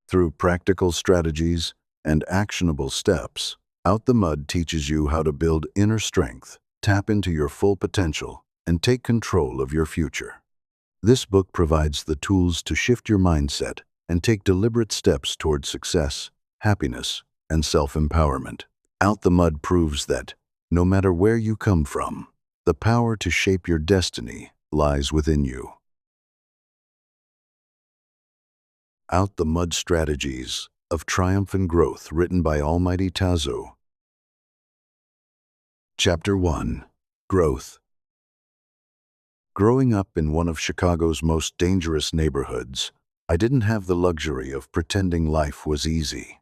Through practical strategies and actionable steps, Out the Mud teaches you how to build inner strength, tap into your full potential, and take control of your future. This book provides the tools to shift your mindset and take deliberate steps towards success, happiness, and self-empowerment. Out the Mud proves that, no matter where you come from, the power to shape your destiny lies within you. Out the Mud Strategies of Triumph and Growth, written by Almighty Tazzo. Chapter 1. Growth. Growing up in one of Chicago's most dangerous neighborhoods, I didn't have the luxury of pretending life was easy.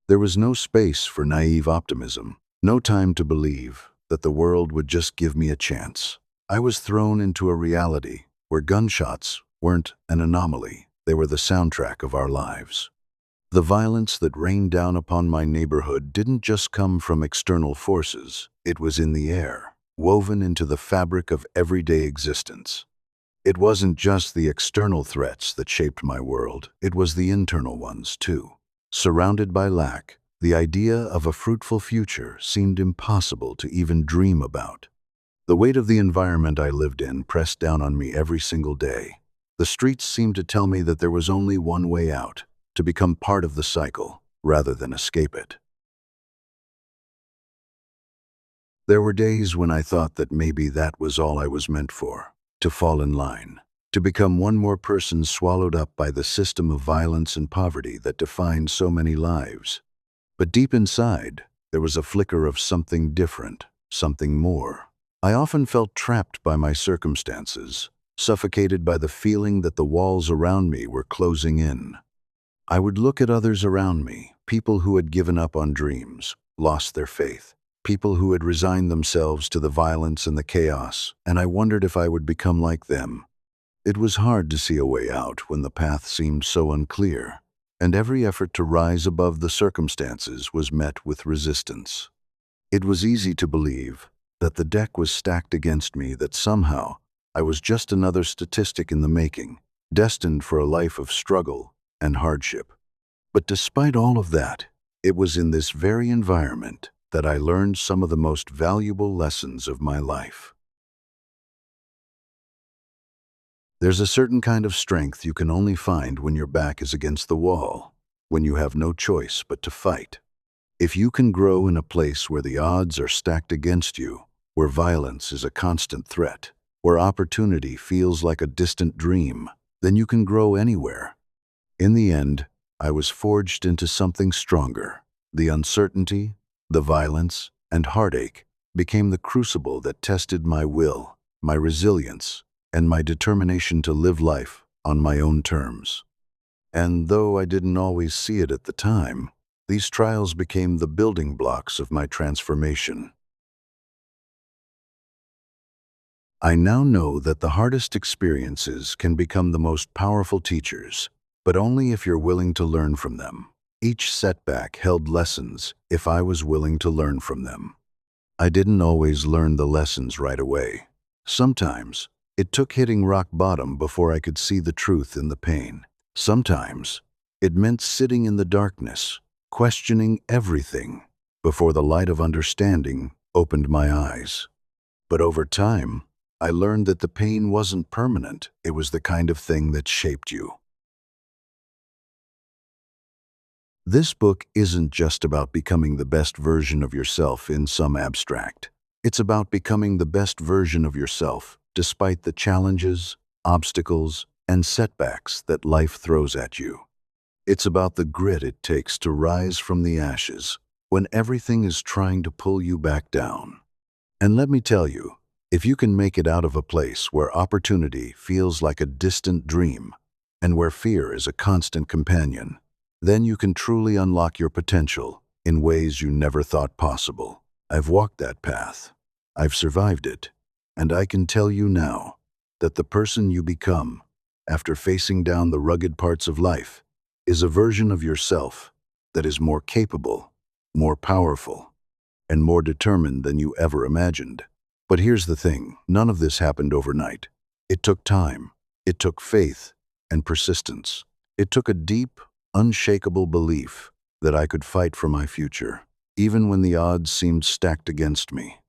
There was no space for naive optimism, no time to believe that the world would just give me a chance. I was thrown into a reality where gunshots weren't an anomaly, they were the soundtrack of our lives. The violence that rained down upon my neighborhood didn't just come from external forces, it was in the air, woven into the fabric of everyday existence. It wasn't just the external threats that shaped my world, it was the internal ones too. Surrounded by lack, the idea of a fruitful future seemed impossible to even dream about. The weight of the environment I lived in pressed down on me every single day. The streets seemed to tell me that there was only one way out, to become part of the cycle, rather than escape it. There were days when I thought that maybe that was all I was meant for, to fall in line, to become one more person swallowed up by the system of violence and poverty that defined so many lives. But deep inside, there was a flicker of something different, something more. I often felt trapped by my circumstances, suffocated by the feeling that the walls around me were closing in. I would look at others around me, people who had given up on dreams, lost their faith, people who had resigned themselves to the violence and the chaos, and I wondered if I would become like them. It was hard to see a way out when the path seemed so unclear, and every effort to rise above the circumstances was met with resistance. It was easy to believe that the deck was stacked against me, that somehow I was just another statistic in the making, destined for a life of struggle and hardship. But despite all of that, it was in this very environment that I learned some of the most valuable lessons of my life. There's a certain kind of strength you can only find when your back is against the wall, when you have no choice but to fight. If you can grow in a place where the odds are stacked against you, where violence is a constant threat, where opportunity feels like a distant dream, then you can grow anywhere. In the end, I was forged into something stronger. The uncertainty, the violence, and heartache became the crucible that tested my will, my resilience, and my determination to live life on my own terms. And though I didn't always see it at the time, these trials became the building blocks of my transformation. I now know that the hardest experiences can become the most powerful teachers, but only if you're willing to learn from them. Each setback held lessons if I was willing to learn from them. I didn't always learn the lessons right away. Sometimes it took hitting rock bottom before I could see the truth in the pain. Sometimes it meant sitting in the darkness, questioning everything, before the light of understanding opened my eyes. But over time, I learned that the pain wasn't permanent. It was the kind of thing that shaped you. This book isn't just about becoming the best version of yourself in some abstract. It's about becoming the best version of yourself despite the challenges, obstacles, and setbacks that life throws at you. It's about the grit it takes to rise from the ashes when everything is trying to pull you back down. And let me tell you, if you can make it out of a place where opportunity feels like a distant dream and where fear is a constant companion, then you can truly unlock your potential in ways you never thought possible. I've walked that path. I've survived it. And I can tell you now that the person you become after facing down the rugged parts of life is a version of yourself that is more capable, more powerful, and more determined than you ever imagined. But here's the thing, none of this happened overnight. It took time, it took faith and persistence. It took a deep, unshakable belief that I could fight for my future, even when the odds seemed stacked against me.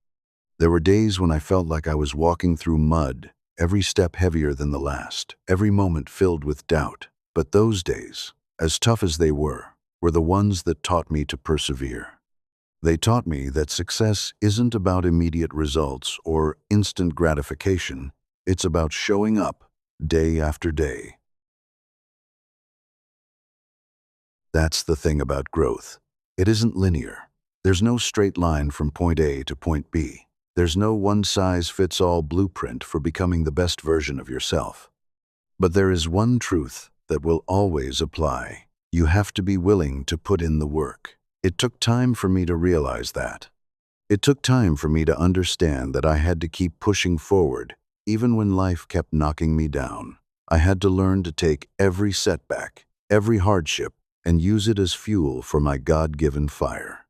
There were days when I felt like I was walking through mud, every step heavier than the last, every moment filled with doubt. But those days, as tough as they were the ones that taught me to persevere. They taught me that success isn't about immediate results or instant gratification. It's about showing up day after day. That's the thing about growth. It isn't linear. There's no straight line from point A to point B. There's no one-size-fits-all blueprint for becoming the best version of yourself. But there is one truth that will always apply. You have to be willing to put in the work. It took time for me to realize that. It took time for me to understand that I had to keep pushing forward, even when life kept knocking me down. I had to learn to take every setback, every hardship, and use it as fuel for my God-given fire.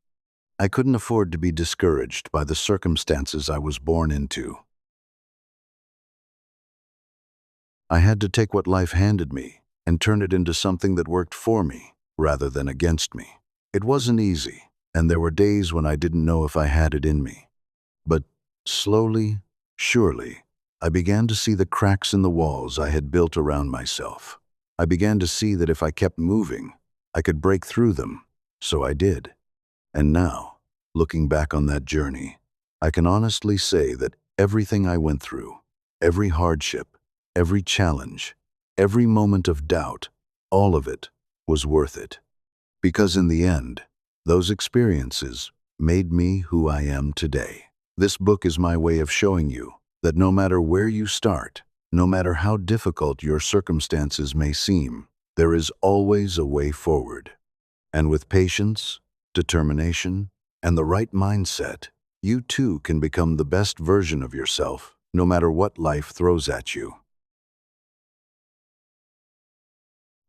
I couldn't afford to be discouraged by the circumstances I was born into. I had to take what life handed me and turn it into something that worked for me rather than against me. It wasn't easy, and there were days when I didn't know if I had it in me. But slowly, surely, I began to see the cracks in the walls I had built around myself. I began to see that if I kept moving, I could break through them, so I did. And now, looking back on that journey, I can honestly say that everything I went through, every hardship, every challenge, every moment of doubt, all of it was worth it. Because in the end, those experiences made me who I am today. This book is my way of showing you that no matter where you start, no matter how difficult your circumstances may seem, there is always a way forward. And with patience, determination, and the right mindset, you too can become the best version of yourself, no matter what life throws at you.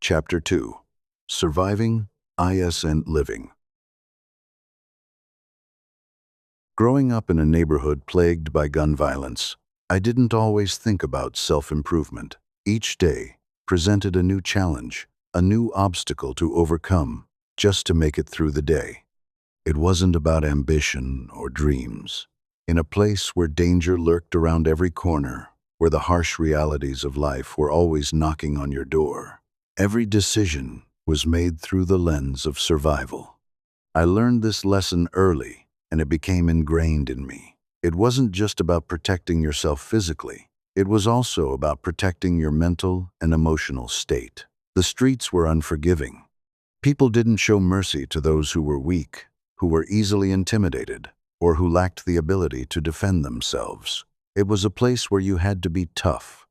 Chapter 2. Surviving, 𝗖𝑠 and Living. Growing up in a neighborhood plagued by gun violence, I didn't always think about self-improvement. Each day presented a new challenge, a new obstacle to overcome, just to make it through the day. It wasn't about ambition or dreams. In a place where danger lurked around every corner, where the harsh realities of life were always knocking on your door, every decision was made through the lens of survival. I learned this lesson early, and it became ingrained in me. It wasn't just about protecting yourself physically. It was also about protecting your mental and emotional state. The streets were unforgiving. People didn't show mercy to those who were weak, who were easily intimidated, or who lacked the ability to defend themselves. It was a place where you had to be tough.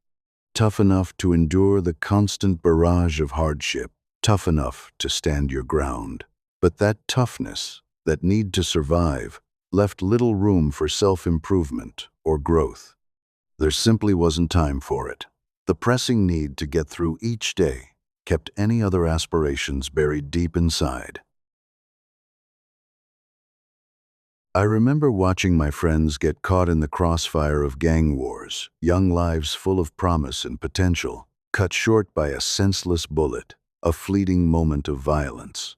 Tough enough to endure the constant barrage of hardship, tough enough to stand your ground. But that toughness, that need to survive, left little room for self-improvement or growth. There simply wasn't time for it. The pressing need to get through each day kept any other aspirations buried deep inside. I remember watching my friends get caught in the crossfire of gang wars, young lives full of promise and potential, cut short by a senseless bullet, a fleeting moment of violence.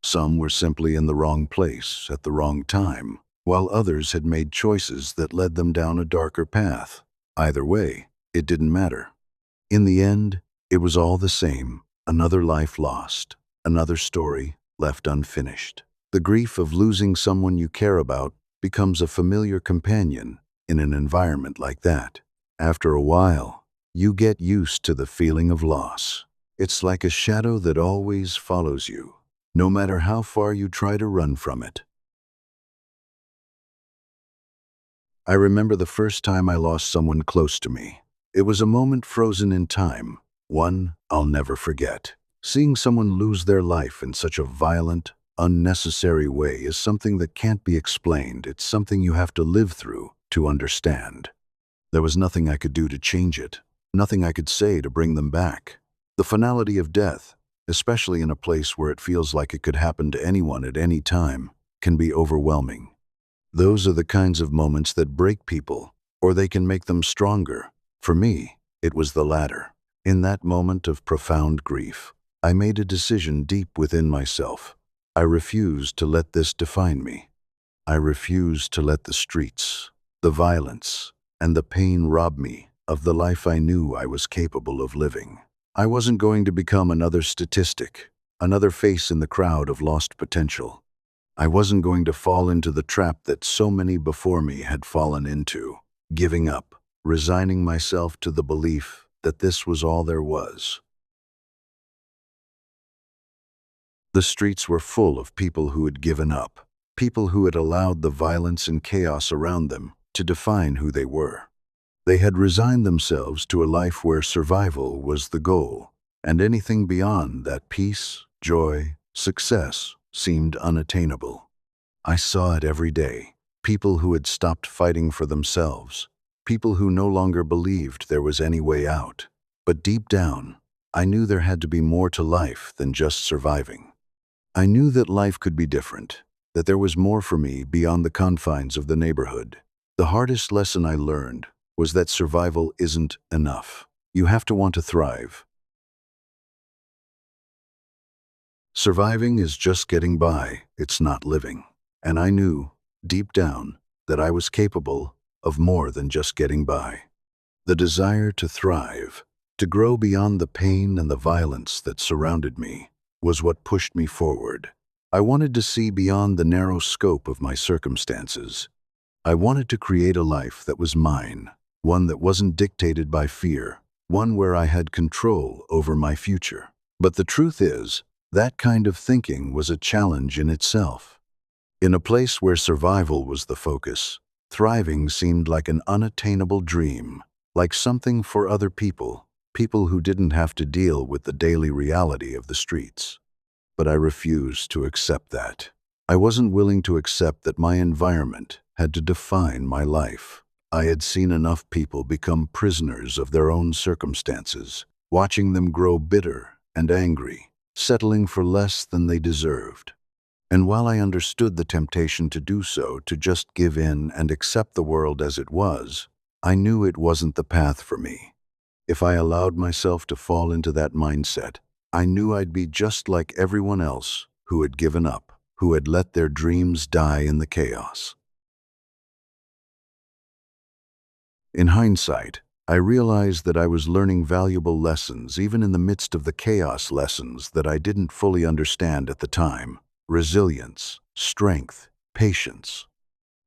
Some were simply in the wrong place at the wrong time, while others had made choices that led them down a darker path. Either way, it didn't matter. In the end, it was all the same. Another life lost, another story left unfinished. The grief of losing someone you care about becomes a familiar companion in an environment like that. After a while, you get used to the feeling of loss. It's like a shadow that always follows you, no matter how far you try to run from it. I remember the first time I lost someone close to me. It was a moment frozen in time, one I'll never forget. Seeing someone lose their life in such a violent, unnecessary way is something that can't be explained. It's something you have to live through to understand. There was nothing I could do to change it, nothing I could say to bring them back. The finality of death, especially in a place where it feels like it could happen to anyone at any time, can be overwhelming. Those are the kinds of moments that break people, or they can make them stronger. For me, it was the latter. In that moment of profound grief, I made a decision deep within myself. I refused to let this define me. I refused to let the streets, the violence, and the pain rob me of the life I knew I was capable of living. I wasn't going to become another statistic, another face in the crowd of lost potential. I wasn't going to fall into the trap that so many before me had fallen into, giving up, resigning myself to the belief that this was all there was. The streets were full of people who had given up, people who had allowed the violence and chaos around them to define who they were. They had resigned themselves to a life where survival was the goal, and anything beyond that peace, joy, success seemed unattainable. I saw it every day. People who had stopped fighting for themselves, people who no longer believed there was any way out. But deep down, I knew there had to be more to life than just surviving. I knew that life could be different, that there was more for me beyond the confines of the neighborhood. The hardest lesson I learned was that survival isn't enough. You have to want to thrive. Surviving is just getting by, it's not living. And I knew, deep down, that I was capable of more than just getting by. The desire to thrive, to grow beyond the pain and the violence that surrounded me, was what pushed me forward. I wanted to see beyond the narrow scope of my circumstances. I wanted to create a life that was mine, one that wasn't dictated by fear, one where I had control over my future. But the truth is, that kind of thinking was a challenge in itself. In a place where survival was the focus, thriving seemed like an unattainable dream, like something for other people, people who didn't have to deal with the daily reality of the streets. But I refused to accept that. I wasn't willing to accept that my environment had to define my life. I had seen enough people become prisoners of their own circumstances, watching them grow bitter and angry, settling for less than they deserved. And while I understood the temptation to do so, to just give in and accept the world as it was, I knew it wasn't the path for me. If I allowed myself to fall into that mindset, I knew I'd be just like everyone else who had given up, who had let their dreams die in the chaos. In hindsight, I realized that I was learning valuable lessons even in the midst of the chaos, lessons that I didn't fully understand at the time. Resilience, strength, patience,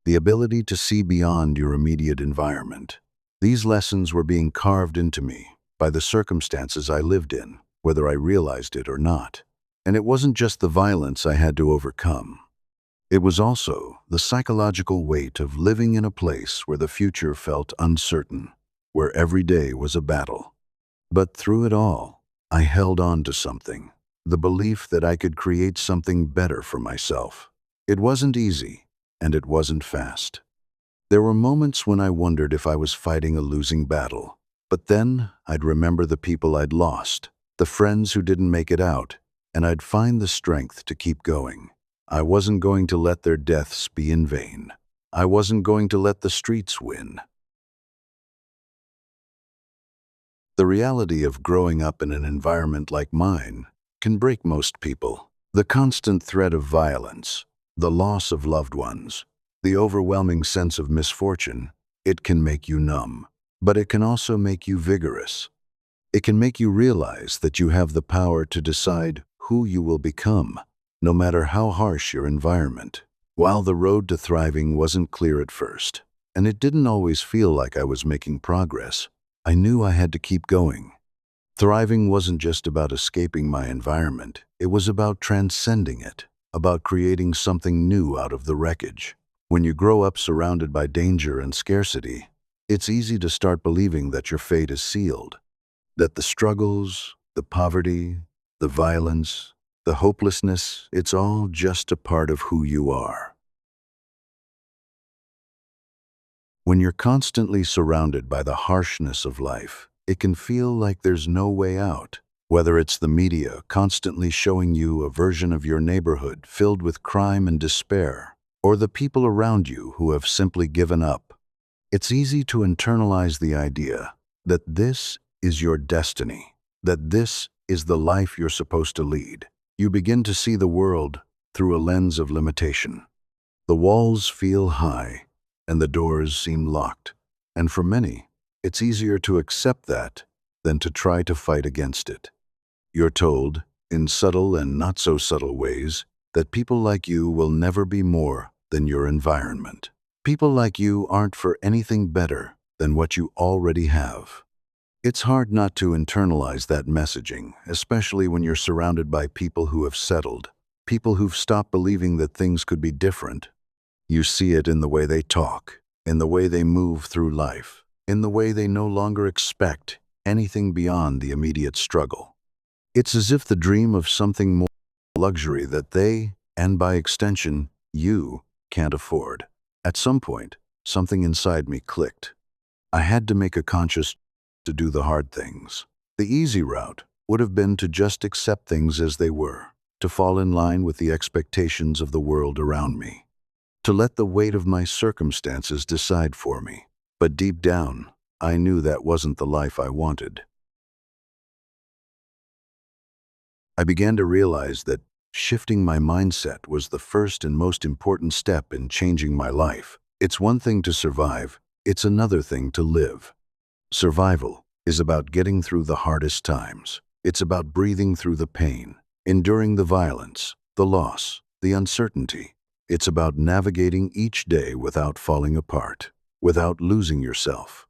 the ability to see beyond your immediate environment. These lessons were being carved into me by the circumstances I lived in, whether I realized it or not. And it wasn't just the violence I had to overcome. It was also the psychological weight of living in a place where the future felt uncertain, where every day was a battle. But through it all, I held on to something, the belief that I could create something better for myself. It wasn't easy, and it wasn't fast. There were moments when I wondered if I was fighting a losing battle. But then I'd remember the people I'd lost, the friends who didn't make it out, and I'd find the strength to keep going. I wasn't going to let their deaths be in vain. I wasn't going to let the streets win. The reality of growing up in an environment like mine can break most people. The constant threat of violence, the loss of loved ones, the overwhelming sense of misfortune, it can make you numb. But it can also make you vigorous. It can make you realize that you have the power to decide who you will become, no matter how harsh your environment. While the road to thriving wasn't clear at first, and it didn't always feel like I was making progress, I knew I had to keep going. Thriving wasn't just about escaping my environment, it was about transcending it, about creating something new out of the wreckage. When you grow up surrounded by danger and scarcity, it's easy to start believing that your fate is sealed, that the struggles, the poverty, the violence, the hopelessness, it's all just a part of who you are. When you're constantly surrounded by the harshness of life, it can feel like there's no way out. Whether it's the media constantly showing you a version of your neighborhood filled with crime and despair, or the people around you who have simply given up, it's easy to internalize the idea that this is your destiny, that this is the life you're supposed to lead. You begin to see the world through a lens of limitation. The walls feel high, and the doors seem locked. And for many, it's easier to accept that than to try to fight against it. You're told, in subtle and not so subtle ways, that people like you will never be more than your environment. People like you aren't for anything better than what you already have. It's hard not to internalize that messaging, especially when you're surrounded by people who have settled, people who've stopped believing that things could be different. You see it in the way they talk, in the way they move through life, in the way they no longer expect anything beyond the immediate struggle. It's as if the dream of something more luxury that they, and by extension, you, can't afford. At some point, something inside me clicked. I had to make a conscious to do the hard things. The easy route would have been to just accept things as they were, to fall in line with the expectations of the world around me, to let the weight of my circumstances decide for me. But deep down, I knew that wasn't the life I wanted. I began to realize that shifting my mindset was the first and most important step in changing my life. It's one thing to survive, it's another thing to live. Survival is about getting through the hardest times. It's about breathing through the pain, enduring the violence, the loss, the uncertainty. It's about navigating each day without falling apart, without losing yourself.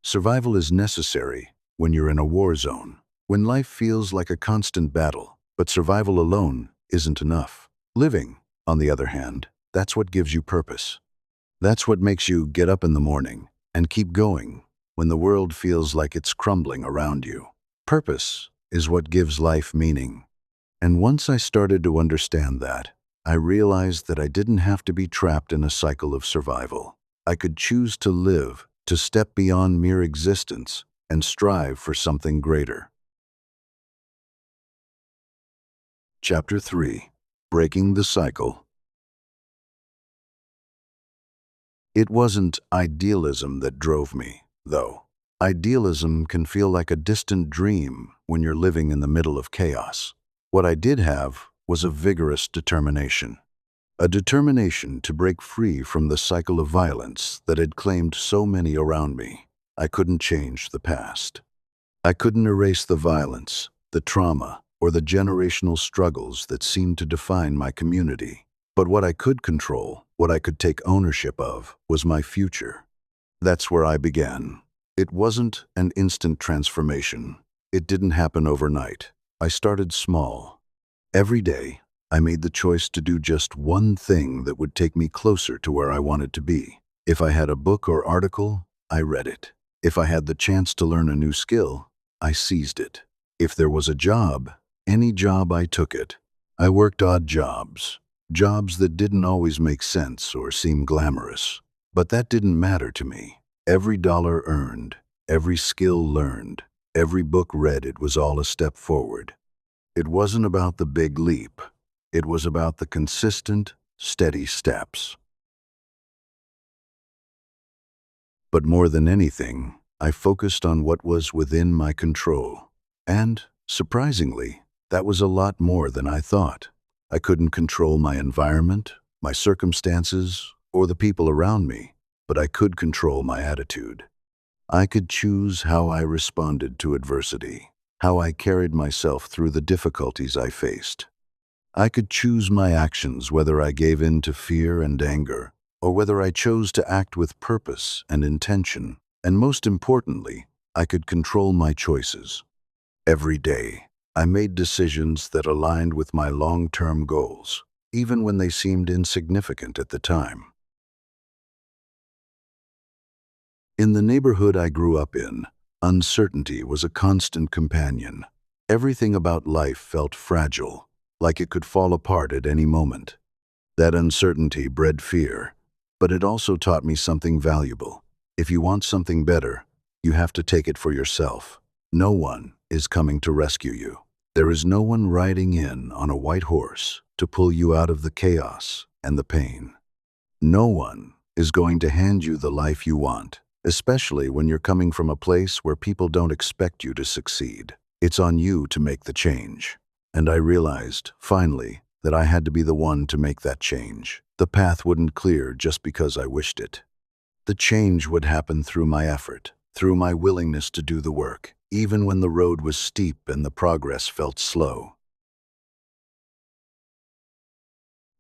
Survival is necessary when you're in a war zone, when life feels like a constant battle, but survival alone isn't enough. Living, on the other hand, that's what gives you purpose. That's what makes you get up in the morning and keep going when the world feels like it's crumbling around you. Purpose is what gives life meaning. And once I started to understand that, I realized that I didn't have to be trapped in a cycle of survival. I could choose to live, to step beyond mere existence, and strive for something greater. Chapter 3. Breaking the Cycle. It wasn't idealism that drove me, though. Idealism can feel like a distant dream when you're living in the middle of chaos. What I did have was a vigorous determination. A determination to break free from the cycle of violence that had claimed so many around me. I couldn't change the past. I couldn't erase the violence, the trauma, or the generational struggles that seemed to define my community. But what I could control, what I could take ownership of, was my future. That's where I began. It wasn't an instant transformation. It didn't happen overnight. I started small. Every day, I made the choice to do just one thing that would take me closer to where I wanted to be. If I had a book or article, I read it. If I had the chance to learn a new skill, I seized it. If there was a job, any job, I took it. I worked odd jobs, jobs that didn't always make sense or seem glamorous. But that didn't matter to me. Every dollar earned, every skill learned, every book read, it was all a step forward. It wasn't about the big leap. It was about the consistent, steady steps. But more than anything, I focused on what was within my control. And, surprisingly, that was a lot more than I thought. I couldn't control my environment, my circumstances, or the people around me, but I could control my attitude. I could choose how I responded to adversity, how I carried myself through the difficulties I faced. I could choose my actions, whether I gave in to fear and anger, or whether I chose to act with purpose and intention. And most importantly, I could control my choices. Every day, I made decisions that aligned with my long-term goals, even when they seemed insignificant at the time. In the neighborhood I grew up in, uncertainty was a constant companion. Everything about life felt fragile, like it could fall apart at any moment. That uncertainty bred fear, but it also taught me something valuable. If you want something better, you have to take it for yourself. No one is coming to rescue you. There is no one riding in on a white horse to pull you out of the chaos and the pain. No one is going to hand you the life you want, especially when you're coming from a place where people don't expect you to succeed. It's on you to make the change. And I realized, finally, that I had to be the one to make that change. The path wouldn't clear just because I wished it. The change would happen through my effort, through my willingness to do the work, even when the road was steep and the progress felt slow.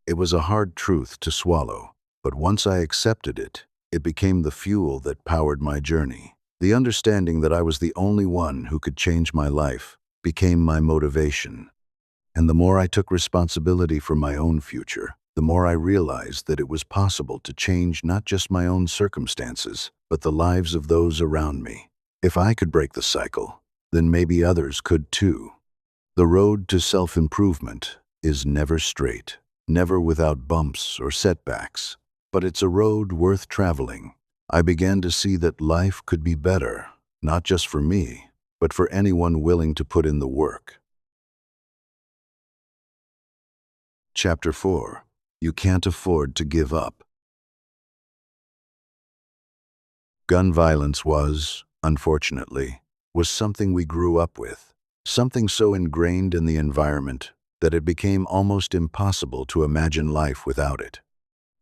It was a hard truth to swallow, but once I accepted it, it became the fuel that powered my journey. The understanding that I was the only one who could change my life became my motivation. And the more I took responsibility for my own future, the more I realized that it was possible to change not just my own circumstances, but the lives of those around me. If I could break the cycle, then maybe others could too. The road to self-improvement is never straight, never without bumps or setbacks, but it's a road worth traveling. I began to see that life could be better, not just for me, but for anyone willing to put in the work. Chapter 4. You can't afford to give up. Gun violence was, unfortunately, something we grew up with, something so ingrained in the environment that it became almost impossible to imagine life without it.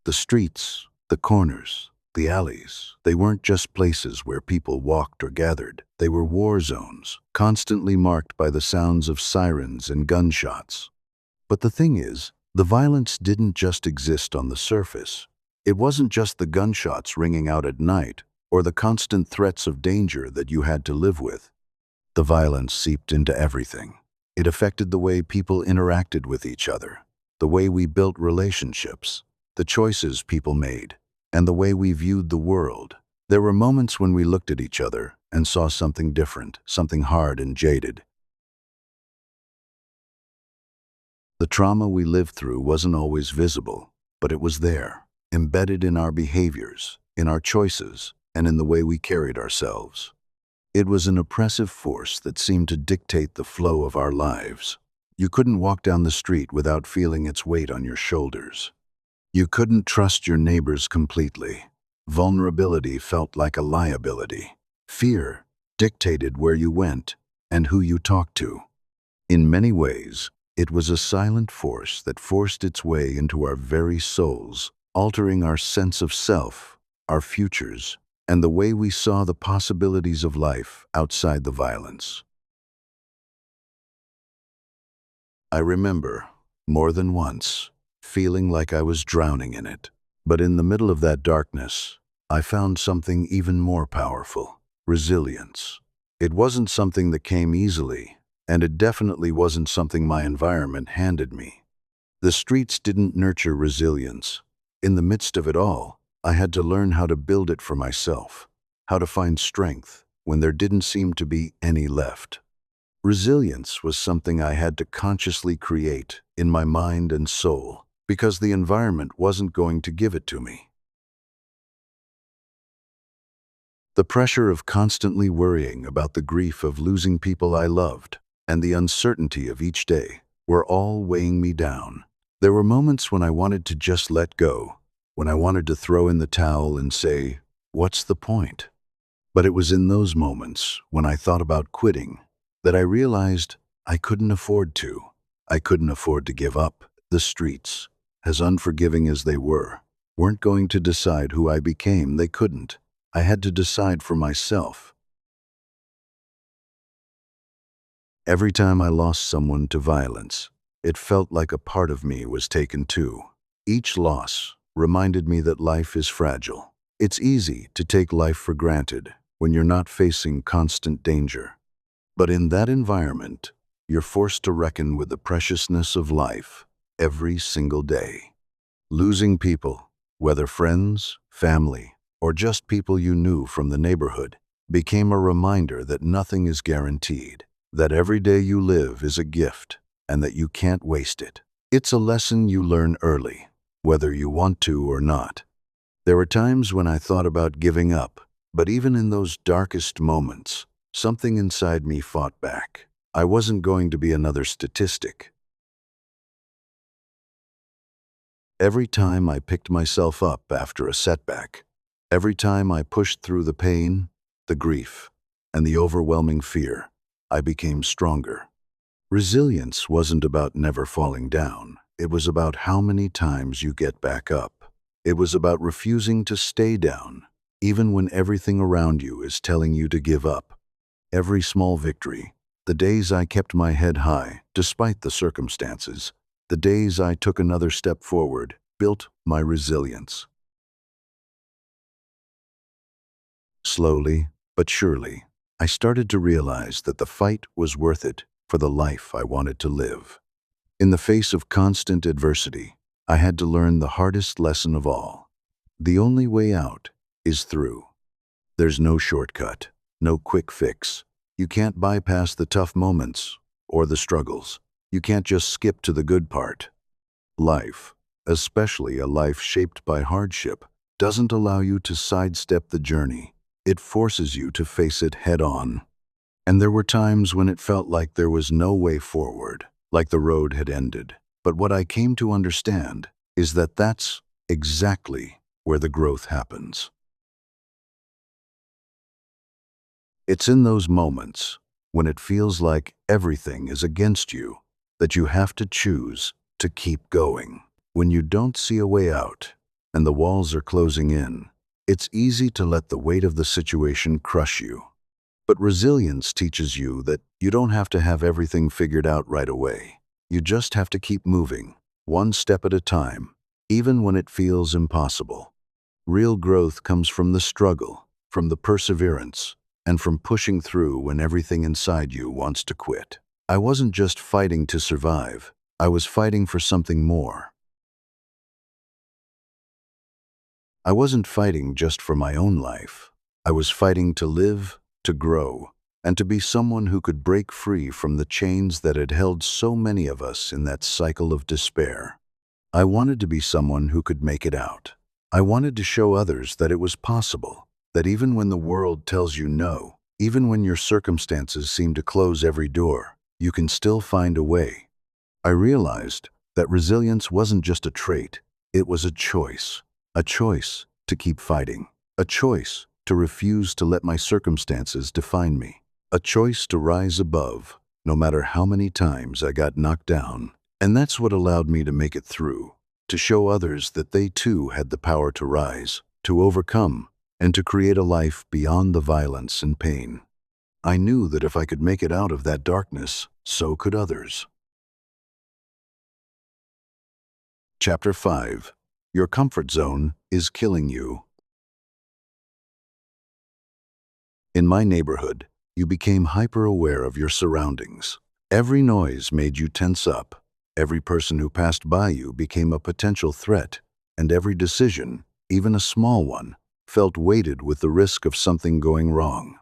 The streets, the corners, the alleys, they weren't just places where people walked or gathered. They were war zones, constantly marked by the sounds of sirens and gunshots. But the thing is, the violence didn't just exist on the surface. It wasn't just the gunshots ringing out at night or the constant threats of danger that you had to live with. The violence seeped into everything. It affected the way people interacted with each other, the way we built relationships, the choices people made, and the way we viewed the world. There were moments when we looked at each other and saw something different, something hard and jaded. The trauma we lived through wasn't always visible, but it was there, embedded in our behaviors, in our choices, and in the way we carried ourselves. It was an oppressive force that seemed to dictate the flow of our lives. You couldn't walk down the street without feeling its weight on your shoulders. You couldn't trust your neighbors completely. Vulnerability felt like a liability. Fear dictated where you went and who you talked to. In many ways, it was a silent force that forced its way into our very souls, altering our sense of self, our futures, and the way we saw the possibilities of life outside the violence. I remember, more than once, feeling like I was drowning in it. But in the middle of that darkness, I found something even more powerful: resilience. It wasn't something that came easily, and it definitely wasn't something my environment handed me. The streets didn't nurture resilience. In the midst of it all, I had to learn how to build it for myself, how to find strength when there didn't seem to be any left. Resilience was something I had to consciously create in my mind and soul, because the environment wasn't going to give it to me. The pressure of constantly worrying about the grief of losing people I loved and the uncertainty of each day were all weighing me down. There were moments when I wanted to just let go, when I wanted to throw in the towel and say, "What's the point?" But it was in those moments, when I thought about quitting, that I realized I couldn't afford to. I couldn't afford to give up. The streets, as unforgiving as they were, weren't going to decide who I became. They couldn't. I had to decide for myself. Every time I lost someone to violence, it felt like a part of me was taken too. Each loss reminded me that life is fragile. It's easy to take life for granted when you're not facing constant danger. But in that environment, you're forced to reckon with the preciousness of life every single day. Losing people, whether friends, family, or just people you knew from the neighborhood, became a reminder that nothing is guaranteed, that every day you live is a gift, and that you can't waste it. It's a lesson you learn early, whether you want to or not. There were times when I thought about giving up, but even in those darkest moments, something inside me fought back. I wasn't going to be another statistic. Every time I picked myself up after a setback, every time I pushed through the pain, the grief, and the overwhelming fear, I became stronger. Resilience wasn't about never falling down. It was about how many times you get back up. It was about refusing to stay down, even when everything around you is telling you to give up. Every small victory, the days I kept my head high despite the circumstances, the days I took another step forward, built my resilience. Slowly but surely, I started to realize that the fight was worth it for the life I wanted to live. In the face of constant adversity, I had to learn the hardest lesson of all. The only way out is through. There's no shortcut, no quick fix. You can't bypass the tough moments or the struggles. You can't just skip to the good part. Life, especially a life shaped by hardship, doesn't allow you to sidestep the journey. It forces you to face it head-on. And there were times when it felt like there was no way forward, like the road had ended. But what I came to understand is that that's exactly where the growth happens. It's in those moments, when it feels like everything is against you, that you have to choose to keep going. When you don't see a way out, and the walls are closing in, it's easy to let the weight of the situation crush you. But resilience teaches you that you don't have to have everything figured out right away. You just have to keep moving, one step at a time, even when it feels impossible. Real growth comes from the struggle, from the perseverance, and from pushing through when everything inside you wants to quit. I wasn't just fighting to survive. I was fighting for something more. I wasn't fighting just for my own life. I was fighting to live, to grow, and to be someone who could break free from the chains that had held so many of us in that cycle of despair. I wanted to be someone who could make it out. I wanted to show others that it was possible, that even when the world tells you no, even when your circumstances seem to close every door, you can still find a way. I realized that resilience wasn't just a trait, it was a choice to keep fighting, a choice to refuse to let my circumstances define me, a choice to rise above, no matter how many times I got knocked down. And that's what allowed me to make it through, to show others that they too had the power to rise, to overcome, and to create a life beyond the violence and pain. I knew that if I could make it out of that darkness, so could others. Chapter 5. Your comfort zone is killing you. In my neighborhood, you became hyper-aware of your surroundings. Every noise made you tense up. Every person who passed by you became a potential threat, and every decision, even a small one, felt weighted with the risk of something going wrong.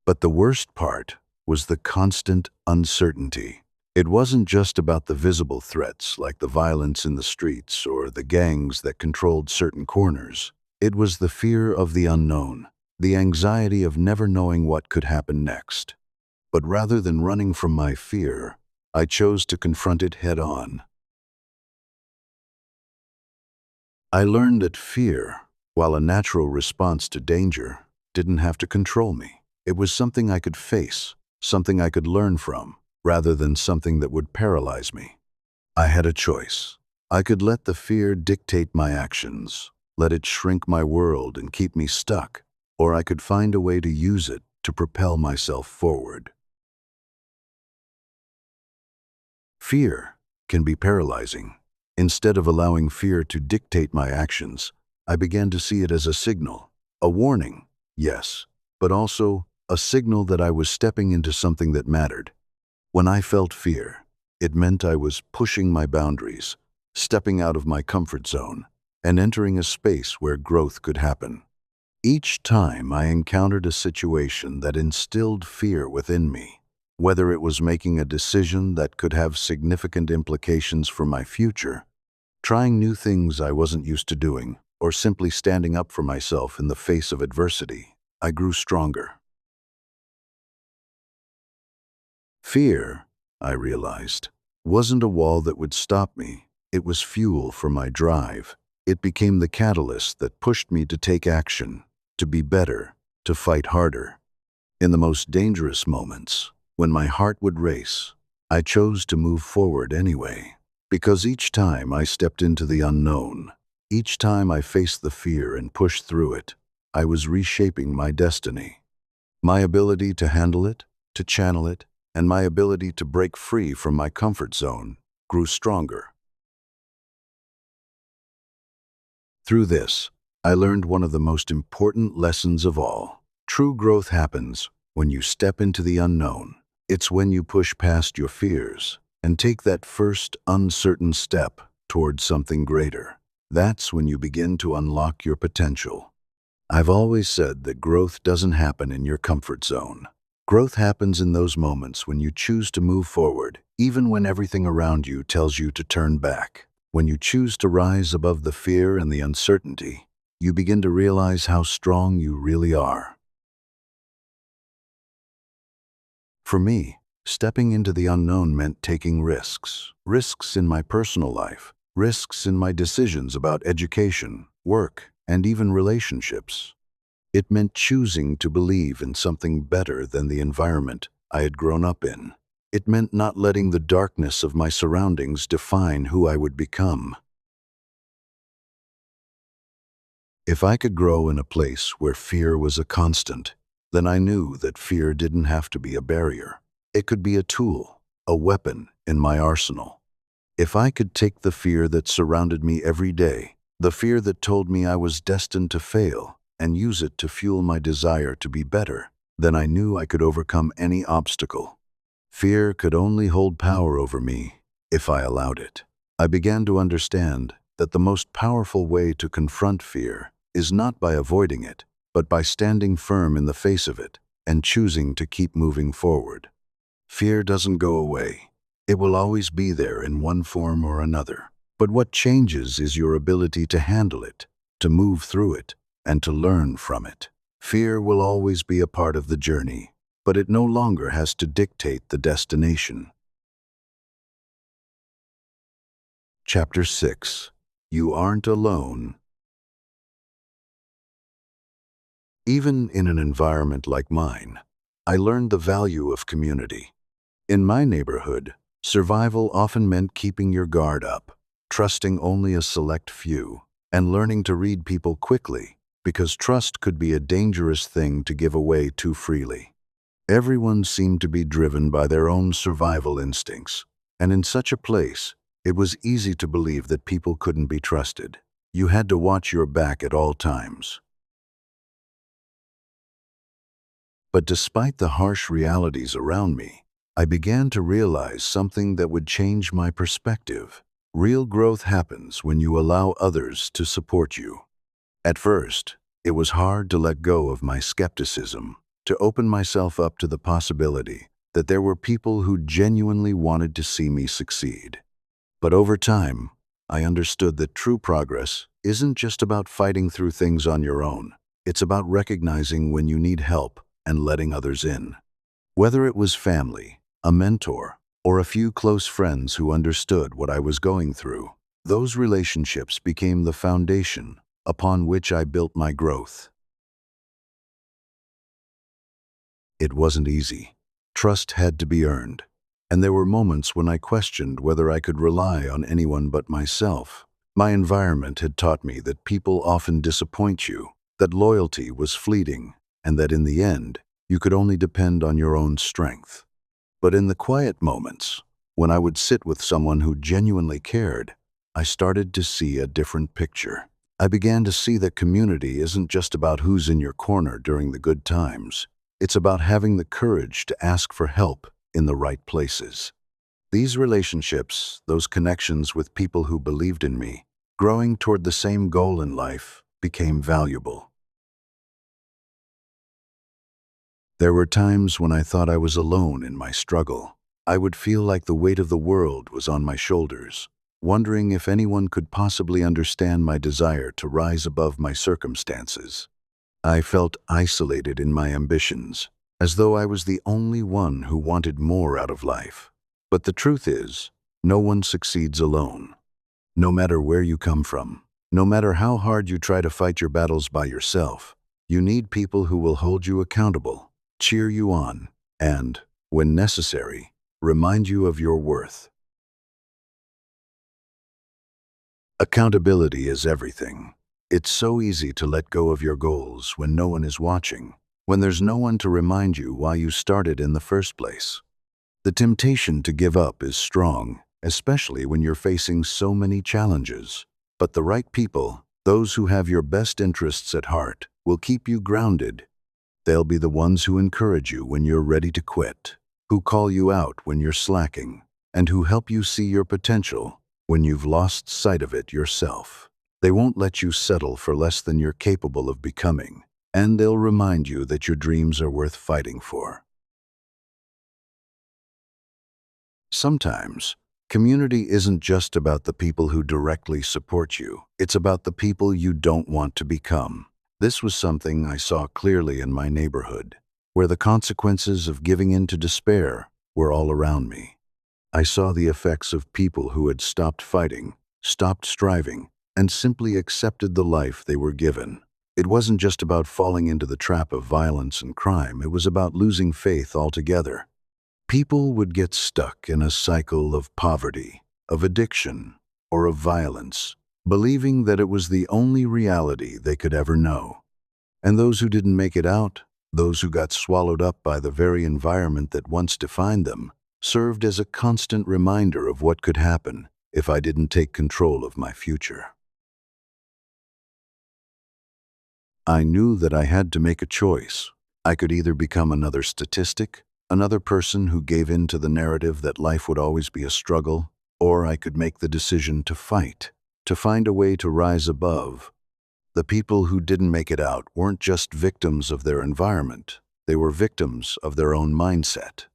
But the worst part was the constant uncertainty. It wasn't just about the visible threats like the violence in the streets or the gangs that controlled certain corners. It was the fear of the unknown, the anxiety of never knowing what could happen next. But rather than running from my fear, I chose to confront it head-on. I learned that fear, while a natural response to danger, didn't have to control me. It was something I could face, something I could learn from, rather than something that would paralyze me. I had a choice. I could let the fear dictate my actions, let it shrink my world and keep me stuck, or I could find a way to use it to propel myself forward. Fear can be paralyzing. Instead of allowing fear to dictate my actions, I began to see it as a signal, a warning, yes, but also a signal that I was stepping into something that mattered. When I felt fear, it meant I was pushing my boundaries, stepping out of my comfort zone, and entering a space where growth could happen. Each time I encountered a situation that instilled fear within me, whether it was making a decision that could have significant implications for my future, trying new things I wasn't used to doing, or simply standing up for myself in the face of adversity, I grew stronger. Fear, I realized, wasn't a wall that would stop me. It was fuel for my drive. It became the catalyst that pushed me to take action, to be better, to fight harder. In the most dangerous moments, when my heart would race, I chose to move forward anyway. Because each time I stepped into the unknown, each time I faced the fear and pushed through it, I was reshaping my destiny. My ability to handle it, to channel it, and my ability to break free from my comfort zone grew stronger. Through this, I learned one of the most important lessons of all. True growth happens when you step into the unknown. It's when you push past your fears and take that first uncertain step towards something greater. That's when you begin to unlock your potential. I've always said that growth doesn't happen in your comfort zone. Growth happens in those moments when you choose to move forward, even when everything around you tells you to turn back. When you choose to rise above the fear and the uncertainty, you begin to realize how strong you really are. For me, stepping into the unknown meant taking risks. Risks in my personal life, risks in my decisions about education, work, and even relationships. It meant choosing to believe in something better than the environment I had grown up in. It meant not letting the darkness of my surroundings define who I would become. If I could grow in a place where fear was a constant, then I knew that fear didn't have to be a barrier. It could be a tool, a weapon in my arsenal. If I could take the fear that surrounded me every day, the fear that told me I was destined to fail, and use it to fuel my desire to be better, then I knew I could overcome any obstacle. Fear could only hold power over me if I allowed it. I began to understand that the most powerful way to confront fear is not by avoiding it, but by standing firm in the face of it and choosing to keep moving forward. Fear doesn't go away. It will always be there in one form or another. But what changes is your ability to handle it, to move through it, and to learn from it. Fear will always be a part of the journey, but it no longer has to dictate the destination. Chapter 6. You aren't alone. Even in an environment like mine, I learned the value of community. In my neighborhood, survival often meant keeping your guard up, trusting only a select few, and learning to read people quickly, because trust could be a dangerous thing to give away too freely. Everyone seemed to be driven by their own survival instincts, and in such a place, it was easy to believe that people couldn't be trusted. You had to watch your back at all times. But despite the harsh realities around me, I began to realize something that would change my perspective. Real growth happens when you allow others to support you. At first, it was hard to let go of my skepticism, to open myself up to the possibility that there were people who genuinely wanted to see me succeed. But over time, I understood that true progress isn't just about fighting through things on your own. It's about recognizing when you need help and letting others in. Whether it was family, a mentor, or a few close friends who understood what I was going through, those relationships became the foundation upon which I built my growth. It wasn't easy. Trust had to be earned, and there were moments when I questioned whether I could rely on anyone but myself. My environment had taught me that people often disappoint you, that loyalty was fleeting, and that in the end, you could only depend on your own strength. But in the quiet moments, when I would sit with someone who genuinely cared, I started to see a different picture. I began to see that community isn't just about who's in your corner during the good times. It's about having the courage to ask for help in the right places. These relationships, those connections with people who believed in me, growing toward the same goal in life, became valuable. There were times when I thought I was alone in my struggle. I would feel like the weight of the world was on my shoulders, wondering if anyone could possibly understand my desire to rise above my circumstances. I felt isolated in my ambitions, as though I was the only one who wanted more out of life. But the truth is, no one succeeds alone. No matter where you come from, no matter how hard you try to fight your battles by yourself, you need people who will hold you accountable, cheer you on, and when necessary, remind you of your worth. Accountability is everything. It's so easy to let go of your goals when no one is watching, when there's no one to remind you why you started in the first place. The temptation to give up is strong, especially when you're facing so many challenges. But the right people, those who have your best interests at heart, will keep you grounded. They'll be the ones who encourage you when you're ready to quit, who call you out when you're slacking, and who help you see your potential when you've lost sight of it yourself. They won't let you settle for less than you're capable of becoming, and they'll remind you that your dreams are worth fighting for. Sometimes, community isn't just about the people who directly support you. It's about the people you don't want to become. This was something I saw clearly in my neighborhood, where the consequences of giving in to despair were all around me. I saw the effects of people who had stopped fighting, stopped striving, and simply accepted the life they were given. It wasn't just about falling into the trap of violence and crime. It was about losing faith altogether. People would get stuck in a cycle of poverty, of addiction, or of violence, believing that it was the only reality they could ever know. And those who didn't make it out, those who got swallowed up by the very environment that once defined them, served as a constant reminder of what could happen if I didn't take control of my future. I knew that I had to make a choice. I could either become another statistic, another person who gave in to the narrative that life would always be a struggle, or I could make the decision to fight, to find a way to rise above. The people who didn't make it out weren't just victims of their environment. They were victims of their own mindset.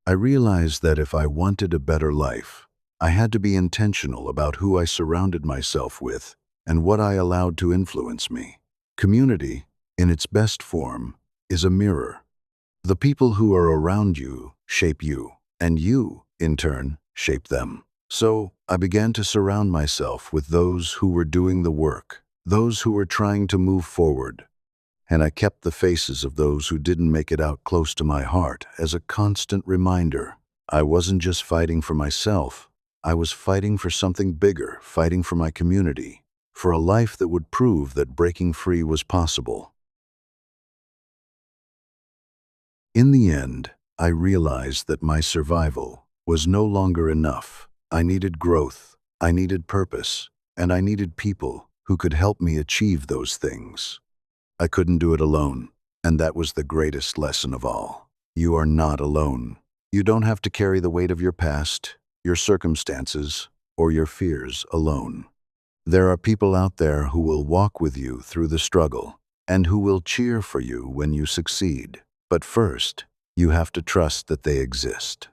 I realized that if I wanted a better life, I had to be intentional about who I surrounded myself with and what I allowed to influence me. Community, in its best form, is a mirror. The people who are around you shape you, and you, in turn, shape them. So I began to surround myself with those who were doing the work, those who were trying to move forward. And I kept the faces of those who didn't make it out close to my heart as a constant reminder. I wasn't just fighting for myself. I was fighting for something bigger, fighting for my community, for a life that would prove that breaking free was possible. In the end, I realized that my survival was no longer enough. I needed growth, I needed purpose, and I needed people who could help me achieve those things. I couldn't do it alone, and that was the greatest lesson of all. You are not alone. You don't have to carry the weight of your past, your circumstances, or your fears alone. There are people out there who will walk with you through the struggle and who will cheer for you when you succeed. But first, you have to trust that they exist.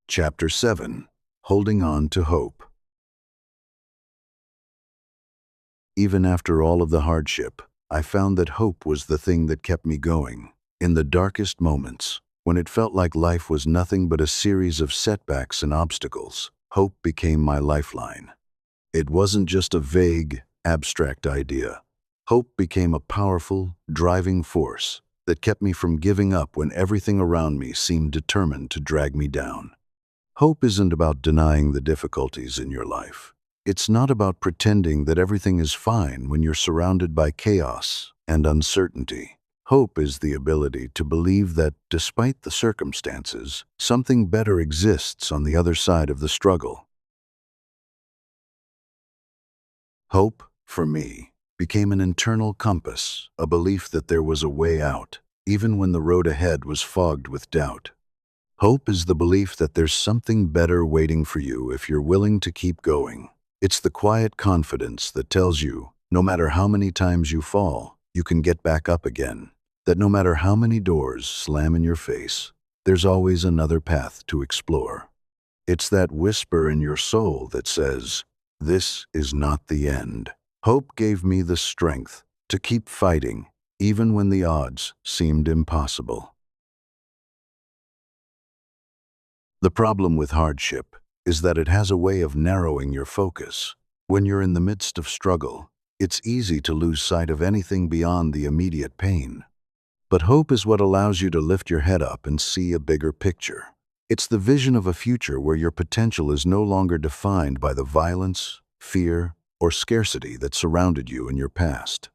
Chapter 7. Holding on to hope. Even after all of the hardship, I found that hope was the thing that kept me going. In the darkest moments, when it felt like life was nothing but a series of setbacks and obstacles, hope became my lifeline. It wasn't just a vague, abstract idea. Hope became a powerful, driving force that kept me from giving up when everything around me seemed determined to drag me down. Hope isn't about denying the difficulties in your life. It's not about pretending that everything is fine when you're surrounded by chaos and uncertainty. Hope is the ability to believe that, despite the circumstances, something better exists on the other side of the struggle. Hope, for me, became an internal compass, a belief that there was a way out, even when the road ahead was fogged with doubt. Hope is the belief that there's something better waiting for you if you're willing to keep going. It's the quiet confidence that tells you, no matter how many times you fall, you can get back up again. That no matter how many doors slam in your face, there's always another path to explore. It's that whisper in your soul that says, "This is not the end." Hope gave me the strength to keep fighting, even when the odds seemed impossible. The problem with hardship is that it has a way of narrowing your focus. When you're in the midst of struggle, it's easy to lose sight of anything beyond the immediate pain. But hope is what allows you to lift your head up and see a bigger picture. It's the vision of a future where your potential is no longer defined by the violence, fear, or scarcity that surrounded you in your past.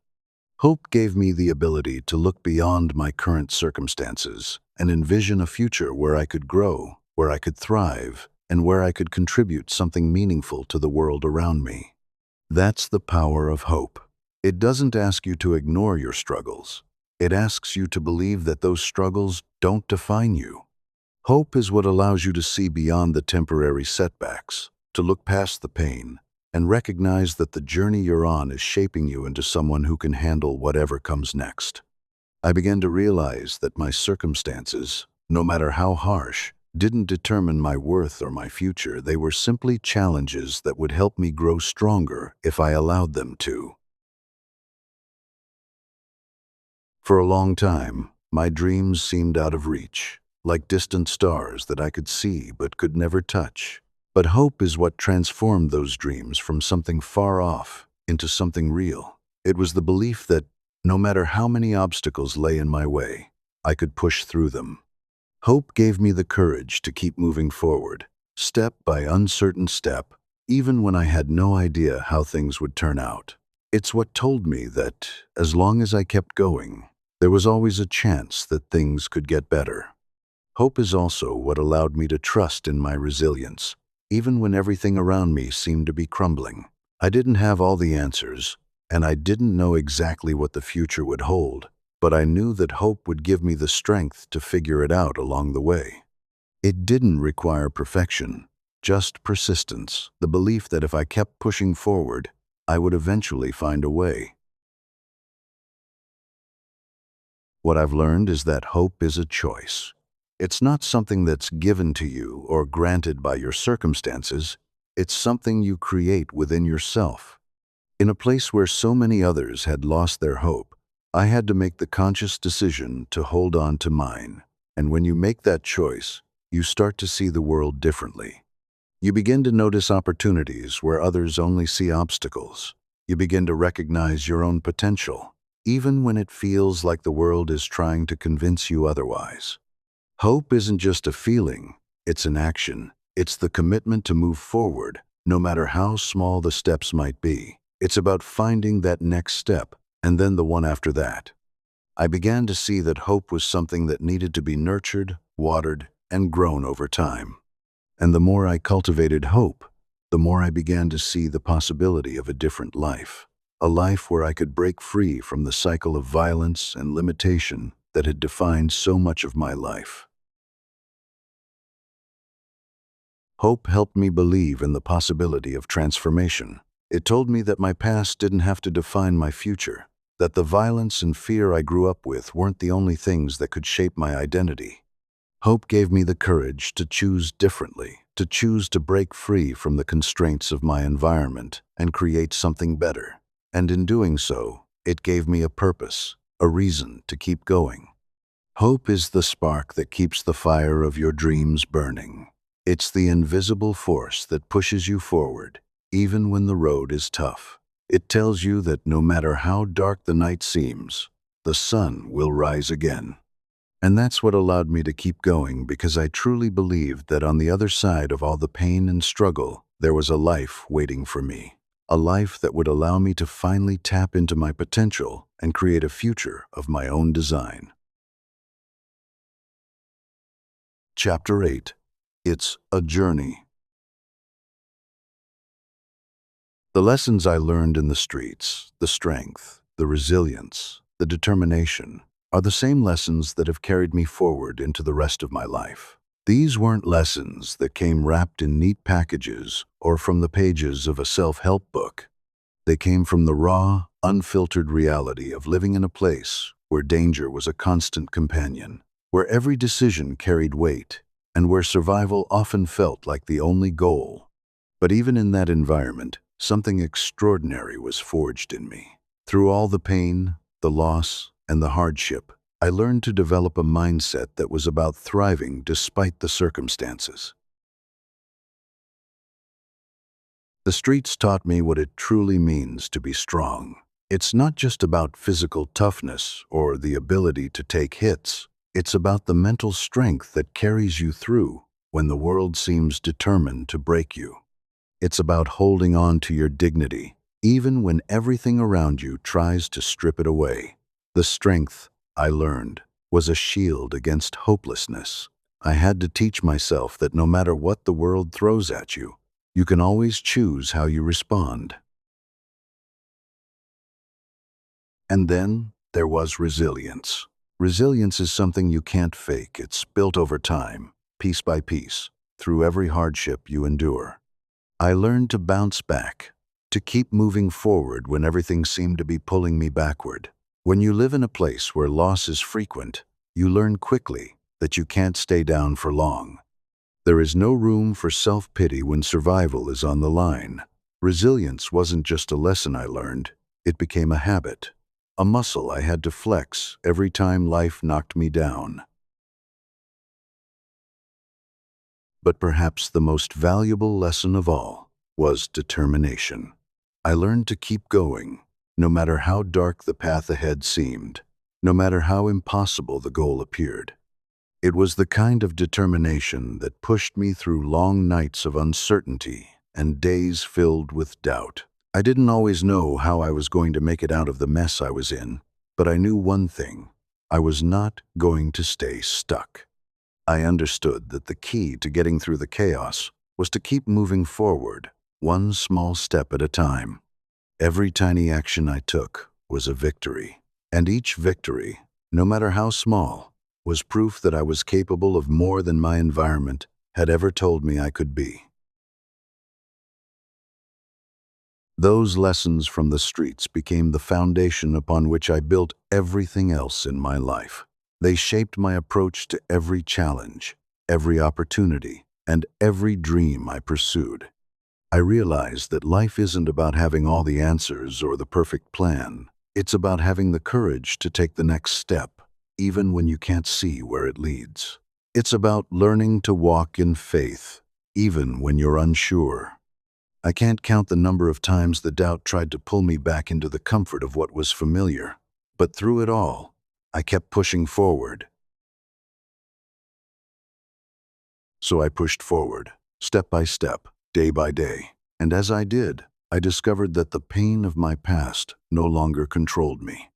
Hope gave me the ability to look beyond my current circumstances and envision a future where I could grow, where I could thrive, and where I could contribute something meaningful to the world around me. That's the power of hope. It doesn't ask you to ignore your struggles. It asks you to believe that those struggles don't define you. Hope is what allows you to see beyond the temporary setbacks, to look past the pain, and recognize that the journey you're on is shaping you into someone who can handle whatever comes next. I began to realize that my circumstances, no matter how harsh, didn't determine my worth or my future. They were simply challenges that would help me grow stronger if I allowed them to. For a long time, my dreams seemed out of reach, like distant stars that I could see but could never touch. But hope is what transformed those dreams from something far off into something real. It was the belief that no matter how many obstacles lay in my way, I could push through them. Hope gave me the courage to keep moving forward, step by uncertain step, even when I had no idea how things would turn out. It's what told me that as long as I kept going, there was always a chance that things could get better. Hope is also what allowed me to trust in my resilience, even when everything around me seemed to be crumbling. I didn't have all the answers, and I didn't know exactly what the future would hold, but I knew that hope would give me the strength to figure it out along the way. It didn't require perfection, just persistence, the belief that if I kept pushing forward, I would eventually find a way. What I've learned is that hope is a choice. It's not something that's given to you or granted by your circumstances. It's something you create within yourself. In a place where so many others had lost their hope, I had to make the conscious decision to hold on to mine. And when you make that choice, you start to see the world differently. You begin to notice opportunities where others only see obstacles. You begin to recognize your own potential, even when it feels like the world is trying to convince you otherwise. Hope isn't just a feeling, it's an action. It's the commitment to move forward, no matter how small the steps might be. It's about finding that next step, and then the one after that. I began to see that hope was something that needed to be nurtured, watered, and grown over time. And the more I cultivated hope, the more I began to see the possibility of a different life. A life where I could break free from the cycle of violence and limitation that had defined so much of my life. Hope helped me believe in the possibility of transformation. It told me that my past didn't have to define my future, that the violence and fear I grew up with weren't the only things that could shape my identity. Hope gave me the courage to choose differently, to choose to break free from the constraints of my environment and create something better. And in doing so, it gave me a purpose, a reason to keep going. Hope is the spark that keeps the fire of your dreams burning. It's the invisible force that pushes you forward, even when the road is tough. It tells you that no matter how dark the night seems, the sun will rise again. And that's what allowed me to keep going, because I truly believed that on the other side of all the pain and struggle, there was a life waiting for me. A life that would allow me to finally tap into my potential and create a future of my own design. Chapter 8. It's a journey. The lessons I learned in the streets, the strength, the resilience, the determination, are the same lessons that have carried me forward into the rest of my life. These weren't lessons that came wrapped in neat packages or from the pages of a self-help book. They came from the raw, unfiltered reality of living in a place where danger was a constant companion, where every decision carried weight, and where survival often felt like the only goal. But even in that environment, something extraordinary was forged in me. Through all the pain, the loss, and the hardship, I learned to develop a mindset that was about thriving despite the circumstances. The streets taught me what it truly means to be strong. It's not just about physical toughness or the ability to take hits. It's about the mental strength that carries you through when the world seems determined to break you. It's about holding on to your dignity, even when everything around you tries to strip it away. The strength, I learned, was a shield against hopelessness. I had to teach myself that no matter what the world throws at you, you can always choose how you respond. And then there was resilience. Resilience is something you can't fake. It's built over time, piece by piece, through every hardship you endure. I learned to bounce back, to keep moving forward when everything seemed to be pulling me backward. When you live in a place where loss is frequent, you learn quickly that you can't stay down for long. There is no room for self-pity when survival is on the line. Resilience wasn't just a lesson I learned, it became a habit. A muscle I had to flex every time life knocked me down. But perhaps the most valuable lesson of all was determination. I learned to keep going, no matter how dark the path ahead seemed, no matter how impossible the goal appeared. It was the kind of determination that pushed me through long nights of uncertainty and days filled with doubt. I didn't always know how I was going to make it out of the mess I was in, but I knew one thing: I was not going to stay stuck. I understood that the key to getting through the chaos was to keep moving forward, one small step at a time. Every tiny action I took was a victory, and each victory, no matter how small, was proof that I was capable of more than my environment had ever told me I could be. Those lessons from the streets became the foundation upon which I built everything else in my life. They shaped my approach to every challenge, every opportunity, and every dream I pursued. I realized that life isn't about having all the answers or the perfect plan. It's about having the courage to take the next step, even when you can't see where it leads. It's about learning to walk in faith, even when you're unsure. I can't count the number of times the doubt tried to pull me back into the comfort of what was familiar. But through it all, I kept pushing forward. So I pushed forward, step by step, day by day. And as I did, I discovered that the pain of my past no longer controlled me.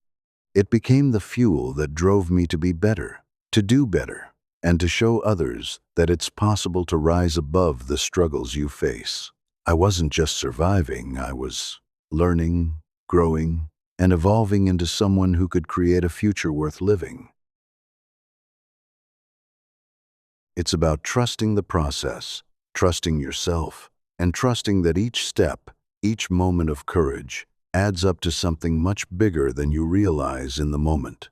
It became the fuel that drove me to be better, to do better, and to show others that it's possible to rise above the struggles you face. I wasn't just surviving, I was learning, growing, and evolving into someone who could create a future worth living. It's about trusting the process, trusting yourself, and trusting that each step, each moment of courage, adds up to something much bigger than you realize in the moment.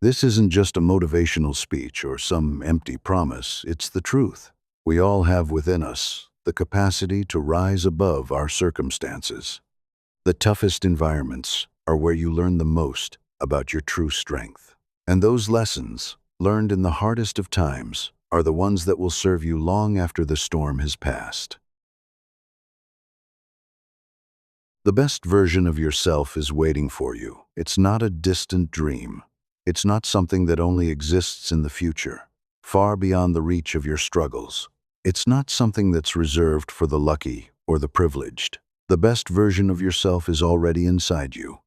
This isn't just a motivational speech or some empty promise, it's the truth. We all have within us the capacity to rise above our circumstances. The toughest environments are where you learn the most about your true strength. And those lessons, learned in the hardest of times, are the ones that will serve you long after the storm has passed. The best version of yourself is waiting for you. It's not a distant dream. It's not something that only exists in the future, far beyond the reach of your struggles. It's not something that's reserved for the lucky or the privileged. The best version of yourself is already inside you.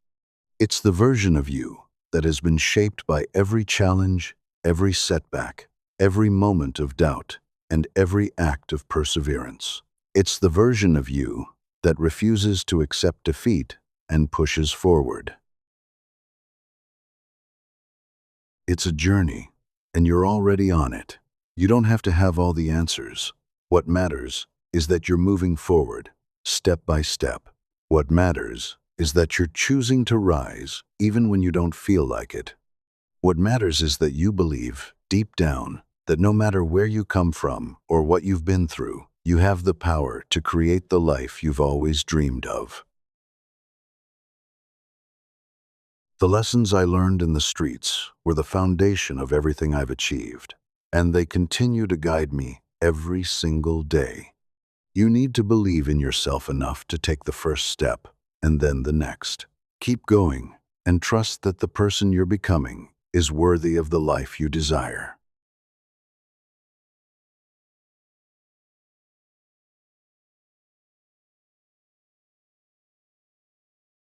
It's the version of you that has been shaped by every challenge, every setback, every moment of doubt, and every act of perseverance. It's the version of you that refuses to accept defeat and pushes forward. It's a journey, and you're already on it. You don't have to have all the answers. What matters is that you're moving forward, step by step. What matters is that you're choosing to rise even when you don't feel like it. What matters is that you believe, deep down, that no matter where you come from or what you've been through, you have the power to create the life you've always dreamed of. The lessons I learned in the streets were the foundation of everything I've achieved, and they continue to guide me every single day. You need to believe in yourself enough to take the first step, and then the next. Keep going, and trust that the person you're becoming is worthy of the life you desire.